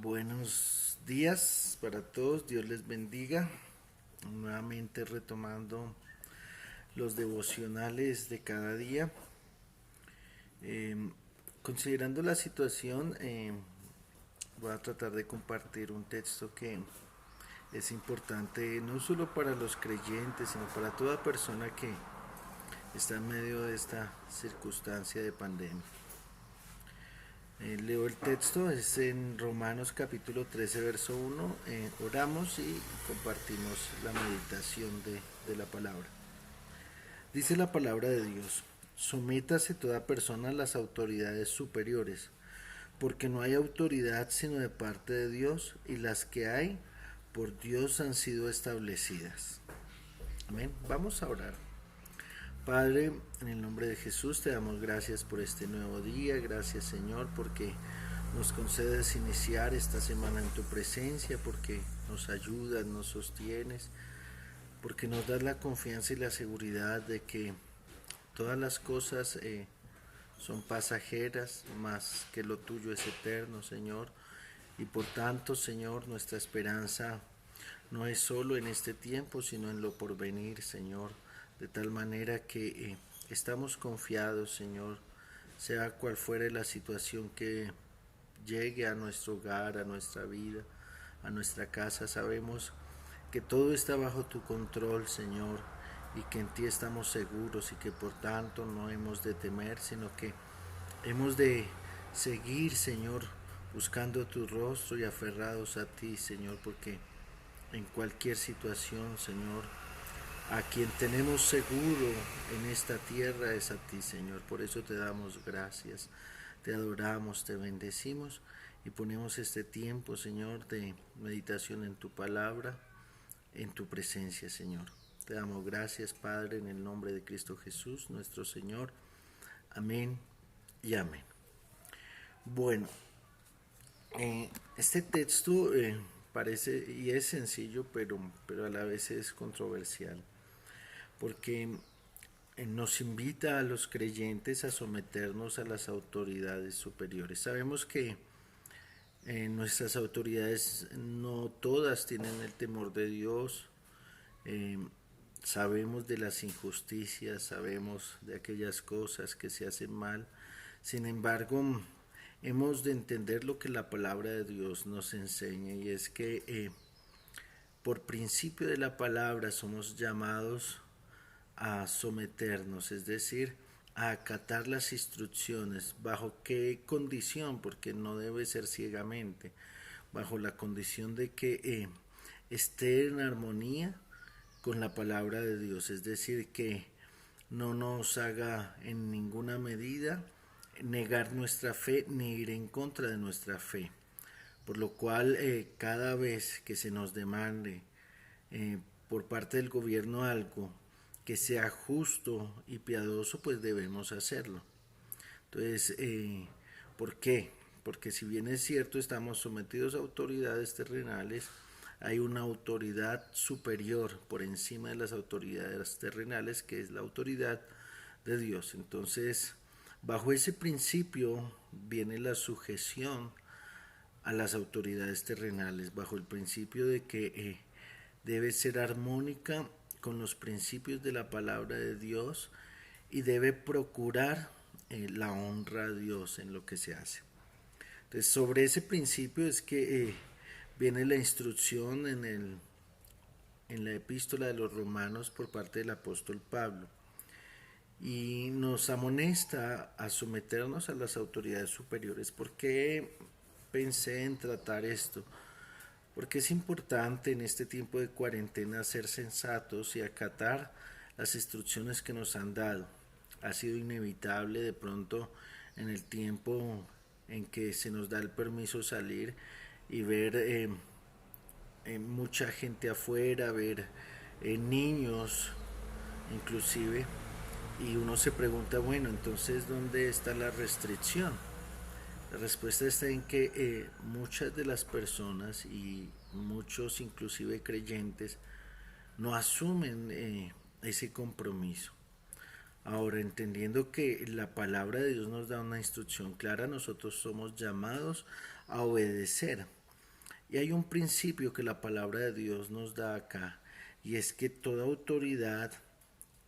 Buenos días para todos, Dios les bendiga. Nuevamente retomando los devocionales de cada día. Eh, Considerando la situación, voy a tratar de compartir un texto que es importante no solo para los creyentes, sino para toda persona que está en medio de esta circunstancia de pandemia. Leo el texto, es en Romanos capítulo 13, verso 1. Oramos y compartimos la meditación de la palabra. Dice la palabra de Dios: sométase toda persona a las autoridades superiores, porque no hay autoridad sino de parte de Dios, y las que hay por Dios han sido establecidas. Amén. Vamos a orar. Padre, en el nombre de Jesús te damos gracias por este nuevo día. Gracias, Señor, porque nos concedes iniciar esta semana en tu presencia, porque nos ayudas, nos sostienes, porque nos das la confianza y la seguridad de que todas las cosas son pasajeras, más que lo tuyo es eterno, Señor. Y por tanto, Señor, nuestra esperanza no es solo en este tiempo, sino en lo porvenir, Señor. De tal manera que estamos confiados, Señor, sea cual fuere la situación que llegue a nuestro hogar, a nuestra vida, a nuestra casa. Sabemos que todo está bajo tu control, Señor, y que en ti estamos seguros y que por tanto no hemos de temer, sino que hemos de seguir, Señor, buscando tu rostro y aferrados a ti, Señor, porque en cualquier situación, Señor, a quien tenemos seguro en esta tierra es a ti, Señor. Por eso te damos gracias, te adoramos, te bendecimos y ponemos este tiempo, Señor, de meditación en tu palabra, en tu presencia, Señor. Te damos gracias, Padre, en el nombre de Cristo Jesús, nuestro Señor. Amén y amén. Bueno, este texto parece y es sencillo, pero a la vez es controversial, porque nos invita a los creyentes a someternos a las autoridades superiores. Sabemos que nuestras autoridades no todas tienen el temor de Dios. eh, Sabemos de las injusticias, sabemos de aquellas cosas que se hacen mal. Sin embargo, hemos de entender lo que la palabra de Dios nos enseña, y es que por principio de la palabra somos llamados a someternos, es decir, a acatar las instrucciones. ¿Bajo qué condición? Porque no debe ser ciegamente, bajo la condición de que esté en armonía con la palabra de Dios, es decir, que no nos haga en ninguna medida negar nuestra fe ni ir en contra de nuestra fe. Por lo cual, cada vez que se nos demande eh, por parte del gobierno algo que sea justo y piadoso, pues debemos hacerlo. Entonces, ¿por qué? Porque si bien es cierto, estamos sometidos a autoridades terrenales, hay una autoridad superior por encima de las autoridades terrenales, que es la autoridad de Dios. Entonces, bajo ese principio viene la sujeción a las autoridades terrenales, bajo el principio de que debe ser armónica con los principios de la palabra de Dios y debe procurar la honra a Dios en lo que se hace. Entonces, sobre ese principio es que viene la instrucción en la epístola de los Romanos por parte del apóstol Pablo, y nos amonesta a someternos a las autoridades superiores. ¿Por qué pensé en tratar esto? Porque es importante en este tiempo de cuarentena ser sensatos y acatar las instrucciones que nos han dado. Ha sido inevitable de pronto en el tiempo en que se nos da el permiso salir y ver mucha gente afuera, ver niños inclusive, y uno se pregunta, bueno, entonces ¿dónde está la restricción? La respuesta está en que muchas de las personas y muchos inclusive creyentes no asumen ese compromiso. Ahora, entendiendo que la palabra de Dios nos da una instrucción clara, nosotros somos llamados a obedecer. Y hay un principio que la palabra de Dios nos da acá, y es que toda autoridad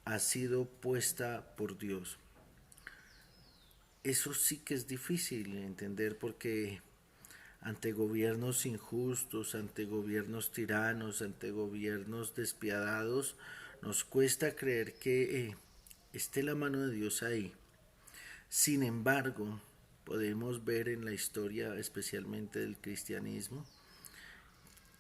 ha sido puesta por Dios. Eso sí que es difícil entender porque ante gobiernos injustos, ante gobiernos tiranos, ante gobiernos despiadados, nos cuesta creer que esté la mano de Dios ahí. Sin embargo, podemos ver en la historia, especialmente del cristianismo,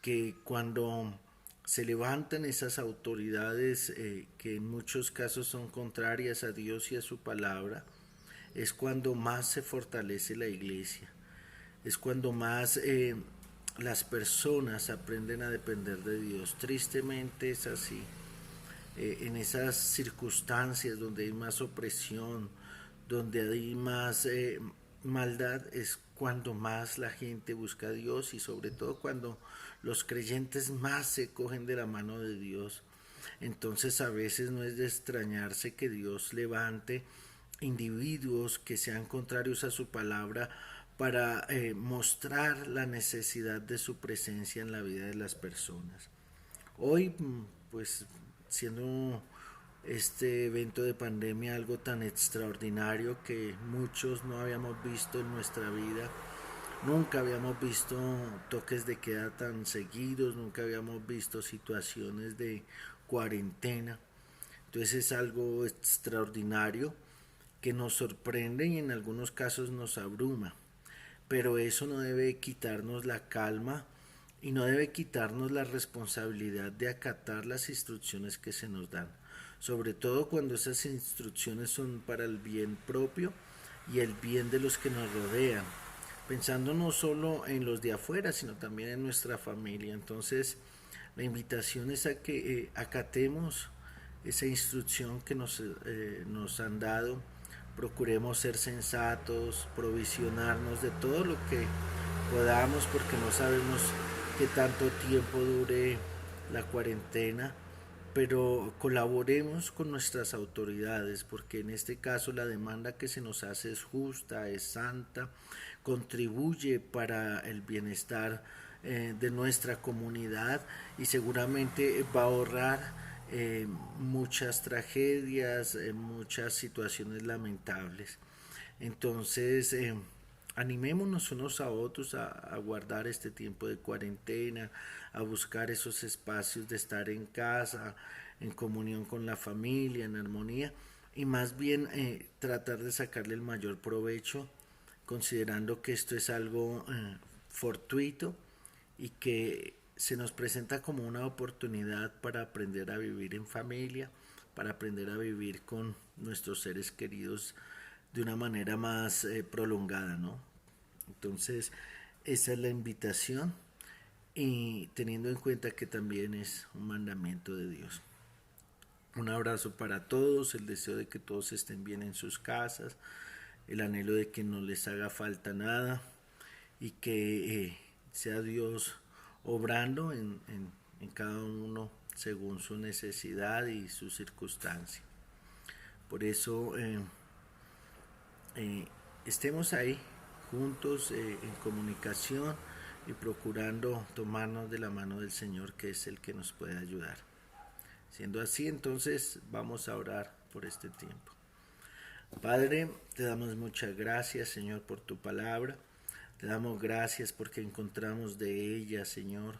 que cuando se levantan esas autoridades que en muchos casos son contrarias a Dios y a su palabra, es cuando más se fortalece la iglesia, es cuando más las personas aprenden a depender de Dios. Tristemente es así. En esas circunstancias donde hay más opresión, donde hay más maldad, es cuando más la gente busca a Dios y sobre todo cuando los creyentes más se cogen de la mano de Dios. Entonces a veces no es de extrañarse que Dios levante individuos que sean contrarios a su palabra para mostrar la necesidad de su presencia en la vida de las personas. Hoy, pues, siendo este evento de pandemia algo tan extraordinario que muchos no habíamos visto en nuestra vida, nunca habíamos visto toques de queda tan seguidos, nunca habíamos visto situaciones de cuarentena. Entonces es algo extraordinario que nos sorprende y en algunos casos nos abruma. Pero eso no debe quitarnos la calma y no debe quitarnos la responsabilidad de acatar las instrucciones que se nos dan, sobre todo cuando esas instrucciones son para el bien propio y el bien de los que nos rodean, pensando no solo en los de afuera, sino también en nuestra familia. Entonces, la invitación es a que acatemos esa instrucción que nos han dado, procuremos ser sensatos, provisionarnos de todo lo que podamos, porque no sabemos qué tanto tiempo dure la cuarentena, pero colaboremos con nuestras autoridades, porque en este caso la demanda que se nos hace es justa, es santa, contribuye para el bienestar de nuestra comunidad y seguramente va a ahorrar muchas tragedias, muchas situaciones lamentables. Entonces, animémonos unos a otros a guardar este tiempo de cuarentena, a buscar esos espacios de estar en casa, en comunión con la familia, en armonía, y más bien tratar de sacarle el mayor provecho, considerando que esto es algo fortuito y que se nos presenta como una oportunidad para aprender a vivir en familia, para aprender a vivir con nuestros seres queridos de una manera más prolongada, ¿no? Entonces, esa es la invitación y teniendo en cuenta que también es un mandamiento de Dios. Un abrazo para todos, el deseo de que todos estén bien en sus casas, el anhelo de que no les haga falta nada y que sea Dios obrando en cada uno según su necesidad y su circunstancia. Por eso estemos ahí juntos en comunicación y procurando tomarnos de la mano del Señor, que es el que nos puede ayudar. Siendo así, entonces vamos a orar por este tiempo. Padre, te damos muchas gracias, Señor, por tu palabra. Te damos gracias porque encontramos de ella, Señor,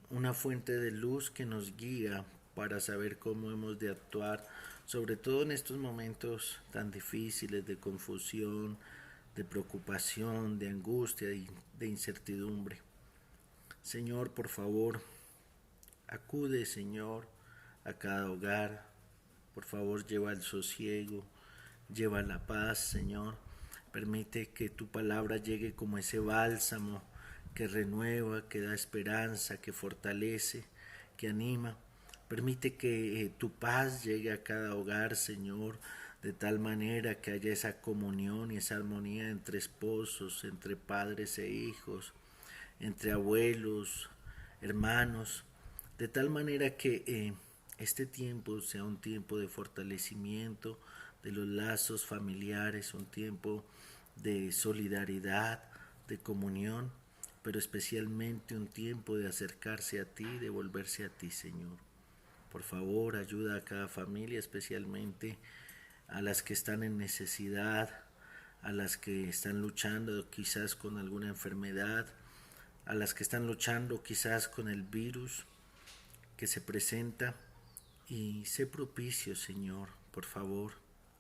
una fuente de luz que nos guía para saber cómo hemos de actuar, sobre todo en estos momentos tan difíciles de confusión, de preocupación, de angustia y de incertidumbre. Señor, por favor, acude, Señor, a cada hogar. Por favor, lleva el sosiego, lleva la paz, Señor. Permite que tu palabra llegue como ese bálsamo que renueva, que da esperanza, que fortalece, que anima. Permite que tu paz llegue a cada hogar, Señor, de tal manera que haya esa comunión y esa armonía entre esposos, entre padres e hijos, entre abuelos, hermanos, de tal manera que este tiempo sea un tiempo de fortalecimiento de los lazos familiares, un tiempo de solidaridad, de comunión, pero especialmente un tiempo de acercarse a ti, de volverse a ti, Señor. Por favor, ayuda a cada familia, especialmente a las que están en necesidad, a las que están luchando quizás con alguna enfermedad, a las que están luchando quizás con el virus que se presenta. Y sé propicio, Señor, por favor.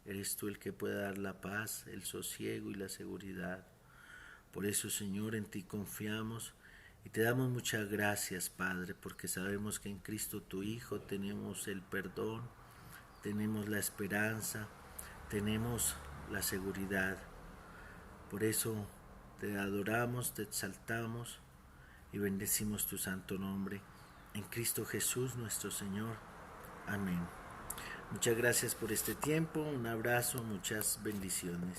Eres tú el que puede dar la paz, el sosiego y la seguridad. Por eso, Señor, en ti confiamos y te damos muchas gracias, Padre, porque sabemos que en Cristo tu Hijo tenemos el perdón, tenemos la esperanza, tenemos la seguridad. Por eso te adoramos, te exaltamos y bendecimos tu santo nombre. En Cristo Jesús nuestro Señor. Amén. Muchas gracias por este tiempo, un abrazo, muchas bendiciones.